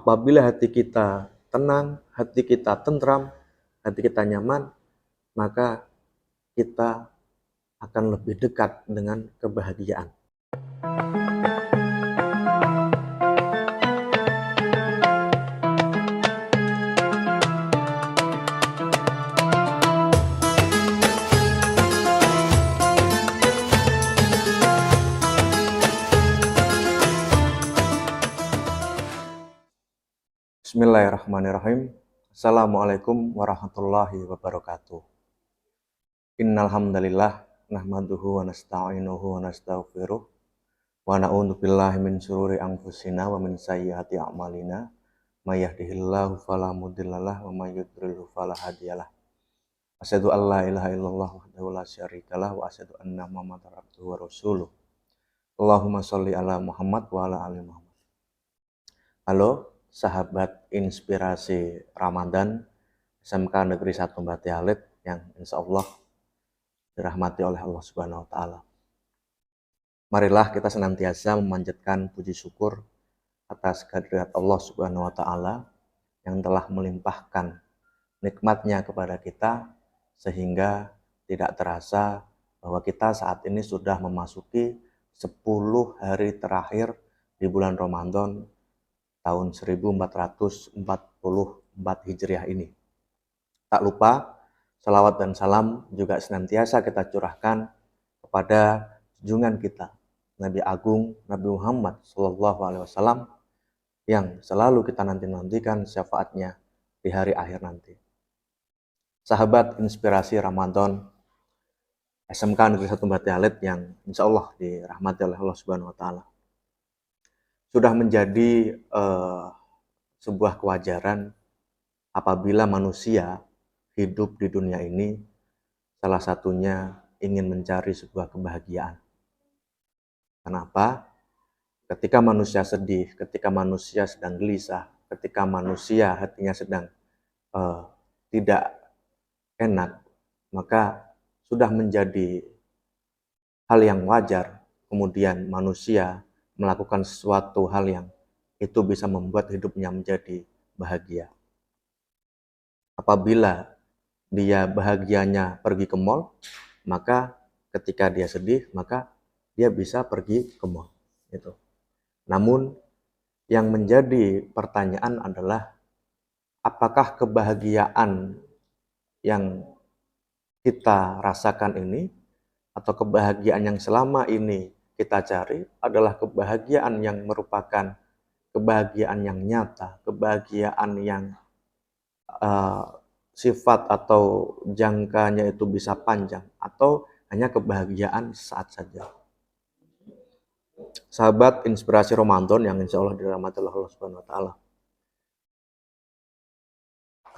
Apabila hati kita tenang, hati kita tentram, hati kita nyaman, maka kita akan lebih dekat dengan kebahagiaan. Bismillahirrahmanirrahim. Assalamualaikum warahmatullahi wabarakatuh. Innal hamdalillah nahmaduhu wa nasta'inuhu wa nastaghfiruh wa na'udzu billahi min syururi anfusina wa min sayyiati a'malina may yahdihillahu fala mudhillalah wa may yudhlil fala hadiyalah. Asyhadu an la ilaha illallah wahdahu la syarikalah wa asyhadu anna Muhammadar abduhu wa rasuluh. Allahumma sholli ala Muhammad wa ala ali Muhammad. Halo sahabat inspirasi Ramadan SMK Negeri 1 Bati Alit yang insya Allah dirahmati oleh Allah Subhanahu wa Ta'ala. Marilah kita senantiasa memanjatkan puji syukur atas kehadirat Allah Subhanahu wa Ta'ala yang telah melimpahkan nikmatnya kepada kita sehingga tidak terasa bahwa kita saat ini sudah memasuki 10 hari terakhir di bulan Ramadan tahun 1444 Hijriah ini. Tak lupa, salawat dan salam juga senantiasa kita curahkan kepada junjungan kita, Nabi Agung Nabi Muhammad SAW, yang selalu kita nantikan syafaatnya di hari akhir nanti. Sahabat inspirasi Ramadan SMK Negeri 1 Bati Alit yang insya Allah dirahmati oleh Allah Subhanahu wa Ta'ala. Sudah menjadi sebuah kewajaran apabila manusia hidup di dunia ini, salah satunya ingin mencari sebuah kebahagiaan. Kenapa? Ketika manusia sedih, ketika manusia sedang gelisah, ketika manusia hatinya sedang tidak enak, maka sudah menjadi hal yang wajar kemudian manusia melakukan sesuatu hal yang itu bisa membuat hidupnya menjadi bahagia. Apabila dia bahagianya pergi ke mall, maka ketika dia sedih, maka dia bisa pergi ke mall. Gitu. Namun yang menjadi pertanyaan adalah apakah kebahagiaan yang kita rasakan ini atau kebahagiaan yang selama ini kita cari adalah kebahagiaan yang merupakan kebahagiaan yang nyata, kebahagiaan yang sifat atau jangkanya itu bisa panjang, atau hanya kebahagiaan saat saja. Sahabat inspirasi Ramadan yang insya Allah dirahmati oleh Allah Subhanahu wa Ta'ala.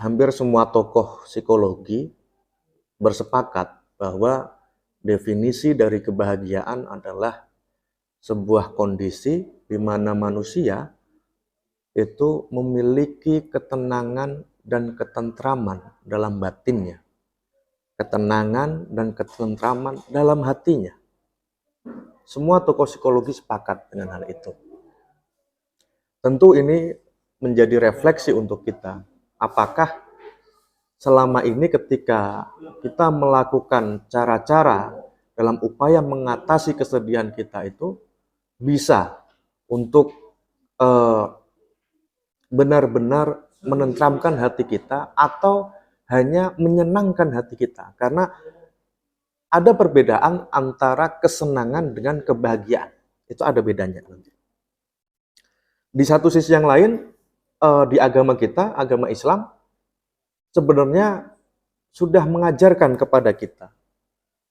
Hampir semua tokoh psikologi bersepakat bahwa definisi dari kebahagiaan adalah sebuah kondisi di mana manusia itu memiliki ketenangan dan ketentraman dalam batinnya, ketenangan dan ketentraman dalam hatinya. Semua tokoh psikologi sepakat dengan hal itu. Tentu ini menjadi refleksi untuk kita. Apakah selama ini ketika kita melakukan cara-cara dalam upaya mengatasi kesedihan kita itu bisa untuk benar-benar menenteramkan hati kita atau hanya menyenangkan hati kita. Karena ada perbedaan antara kesenangan dengan kebahagiaan. Itu ada bedanya. Di satu sisi yang lain, di agama kita, agama Islam, sebenarnya sudah mengajarkan kepada kita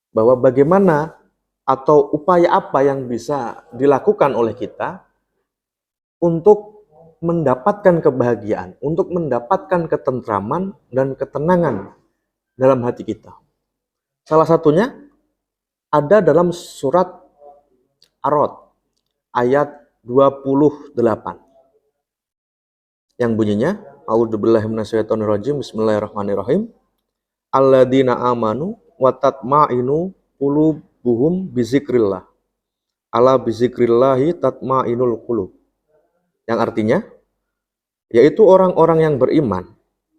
bahwa bagaimana atau upaya apa yang bisa dilakukan oleh kita untuk mendapatkan kebahagiaan, untuk mendapatkan ketentraman dan ketenangan dalam hati kita. Salah satunya ada dalam surat Ar-Ra'd ayat 28 yang bunyinya A'udzubillahi minasyaitonirrajim, bismillahirrahmanirrahim. Alladzina amanu wa tatma'inu qulubuhum bizikrillah. Ala bizikrillahi tatma'inul qulub. Yang artinya, yaitu orang-orang yang beriman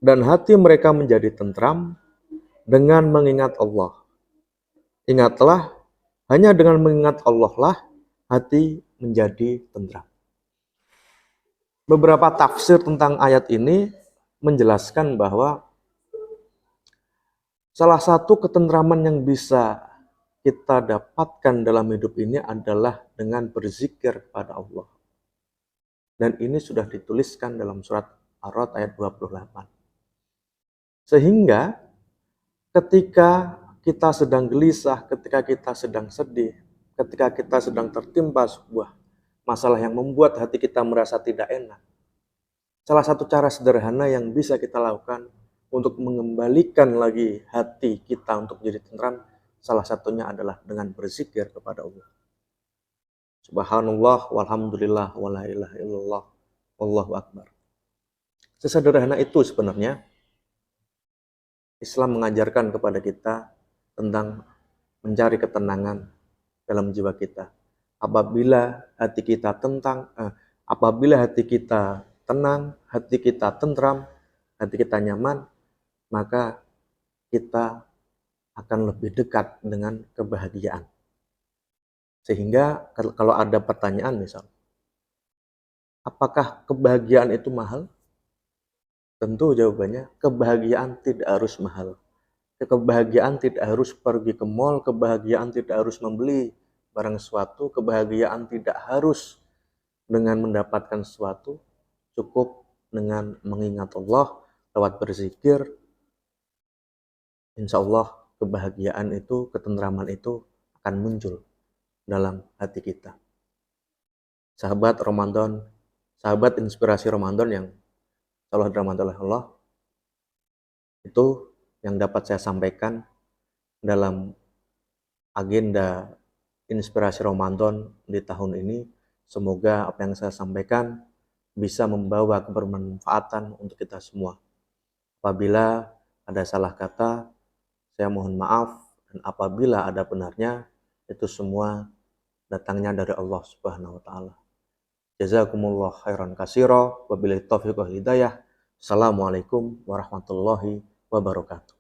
dan hati mereka menjadi tentram dengan mengingat Allah. Ingatlah, hanya dengan mengingat Allah lah hati menjadi tentram. Beberapa tafsir tentang ayat ini menjelaskan bahwa salah satu ketentraman yang bisa kita dapatkan dalam hidup ini adalah dengan berzikir kepada Allah. Dan ini sudah dituliskan dalam surat Ar-Ra'd ayat 28. Sehingga ketika kita sedang gelisah, ketika kita sedang sedih, ketika kita sedang tertimpa sebuah masalah yang membuat hati kita merasa tidak enak, salah satu cara sederhana yang bisa kita lakukan untuk mengembalikan lagi hati kita untuk jadi tentram, salah satunya adalah dengan berzikir kepada Allah. Subhanallah, walhamdulillah, wala ilaha illallah, wallahu akbar. Sesederhana itu sebenarnya Islam mengajarkan kepada kita tentang mencari ketenangan dalam jiwa kita. Apabila hati kita tenang, hati kita tentram, hati kita nyaman, maka kita akan lebih dekat dengan kebahagiaan. Sehingga kalau ada pertanyaan misal, apakah kebahagiaan itu mahal? Tentu jawabannya, kebahagiaan tidak harus mahal. Kebahagiaan tidak harus pergi ke mall, kebahagiaan tidak harus membeli barang sesuatu, kebahagiaan tidak harus dengan mendapatkan sesuatu, cukup dengan mengingat Allah, lewat berzikir, insya Allah kebahagiaan itu, ketentraman itu akan muncul dalam hati kita. Sahabat Ramadan, sahabat inspirasi Ramadan yang Allah dirahmati oleh Allah, itu yang dapat saya sampaikan dalam agenda inspirasi Ramadan di tahun ini. Semoga apa yang saya sampaikan bisa membawa kebermanfaatan untuk kita semua. Apabila ada salah kata, saya mohon maaf, dan apabila ada benarnya, itu semua datangnya dari Allah Subhanahu wa taala. Jazakumullah khairan katsira, wabillahi taufiq wal hidayah. Assalamualaikum warahmatullahi wabarakatuh.